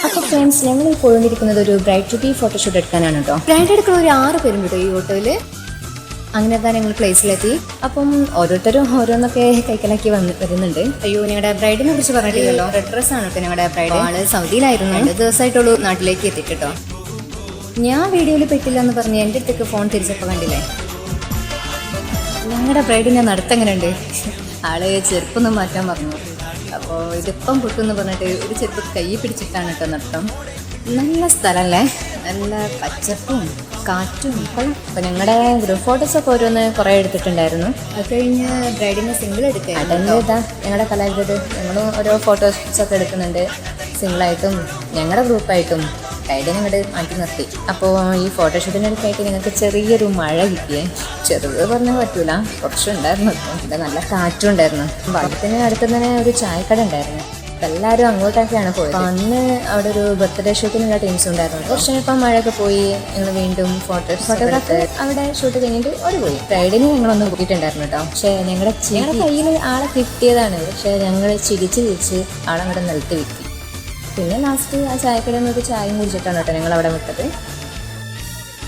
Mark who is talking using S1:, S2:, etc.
S1: അപ്പോൾ ഫ്രണ്ട്സ്, ഞങ്ങൾ ഈ പോയിക്കൊണ്ടിരിക്കുന്നത് ഒരു ബ്രൈഡ് ടു ബി ഫോട്ടോഷൂട്ട് എടുക്കാനാണ് കേട്ടോ. ബ്രൈഡ് എടുക്കുന്ന ഒരു 6 പേരും കേട്ടോ ഈ ഓട്ടോയിൽ. അങ്ങനെ തന്നെ ഞങ്ങൾ പ്ലേസിലെത്തി. അപ്പം ഓരോരുത്തരും ഓരോന്നൊക്കെ കൈക്കലാക്കി വരുന്നുണ്ട്. അയ്യോ, ഞങ്ങളുടെ ബ്രൈഡിനെ കുറിച്ച് പറഞ്ഞിട്ടില്ലല്ലോ. റെഡ് ഡ്രസ്സാണ് കേട്ടോ ഞങ്ങളുടെ ബ്രൈഡ്. ആള് സൗദിയിലായിരുന്നു. 2 ദിവസമായിട്ടുള്ളൂ നാട്ടിലേക്ക് എത്തിട്ടോ. ഞാൻ വീഡിയോയിൽ പെട്ടില്ല എന്ന് പറഞ്ഞ് എൻ്റെ അടുത്തേക്ക് ഫോൺ തിരിച്ചപ്പോൾ കണ്ടില്ലേ. ഞങ്ങളുടെ ബ്രൈഡിനെ നടത്തെങ്ങനെയുണ്ട്. ആള് ചെരുപ്പൊന്നും മാറ്റാൻ പറഞ്ഞു. അപ്പോൾ ഇതിപ്പം പൊട്ടുമെന്ന് പറഞ്ഞിട്ട് ഒരു ചെരുപ്പ് കൈ പിടിച്ചിട്ടാണ് കേട്ടോ നടത്തം. നല്ല സ്ഥലമല്ലേ, നല്ല പച്ചപ്പും കാറ്റും. അപ്പോൾ ഞങ്ങളുടെ ഗ്രൂപ്പ് ഫോട്ടോസൊക്കെ ഓരോന്ന് കുറേ എടുത്തിട്ടുണ്ടായിരുന്നു. അത് കഴിഞ്ഞ് ബ്രൈഡിനെ സിംഗിൾ എടുക്കുക. അതെല്ലാം ഇതാ ഞങ്ങളുടെ കലാവിധത്. ഞങ്ങളും ഓരോ ഫോട്ടോസൊക്കെ എടുക്കുന്നുണ്ട്, സിംഗിളായിട്ടും ഞങ്ങളുടെ ഗ്രൂപ്പായിട്ടും. ബ്രൈഡിനെ ഇങ്ങോട്ട് മാറ്റി നിർത്തി. അപ്പോൾ ഈ ഫോട്ടോഷൂട്ടിനടുത്തായിട്ട് ഞങ്ങൾക്ക് ചെറിയൊരു മഴ കിട്ടിയേ. ചെറുത് പറഞ്ഞാൽ പറ്റൂല, കുറച്ചുണ്ടായിരുന്നു. ഇവിടെ നല്ല കാറ്റും ഉണ്ടായിരുന്നു. വള്ളത്തിന് അടുത്ത് തന്നെ ഒരു ചായക്കട ഉണ്ടായിരുന്നു. എല്ലാവരും അങ്ങോട്ടൊക്കെയാണ് പോയത്. അപ്പോൾ അന്ന് അവിടെ ഒരു ബർത്ത്ഡേ ഷൂട്ടിനുള്ള ടീംസ് ഉണ്ടായിരുന്നു. കുറച്ച് ഇപ്പം മഴയൊക്കെ പോയി ഞങ്ങൾ വീണ്ടും ഫോട്ടോഗ്രാഫർ അവിടെ ഷൂട്ട് കഴിഞ്ഞിട്ട് ഒരു പോയി. ബ്രൈഡിന് ഞങ്ങളൊന്നും പോയിട്ടുണ്ടായിരുന്നു കേട്ടോ. പക്ഷേ ഞങ്ങളുടെ കയ്യിൽ ആളെ കിട്ടിയതാണ്. പക്ഷേ ഞങ്ങൾ ചിരിച്ച് ആളങ്ങോട്ട് നിലത്ത് വിൽക്കി. പിന്നെ ലാസ്റ്റ് ആ ചായക്കടയിൽ നിന്ന് ഒരു ചായയും കുടിച്ചിട്ടാണ് കേട്ടോ ഞങ്ങൾ അവിടെ വിട്ടത്.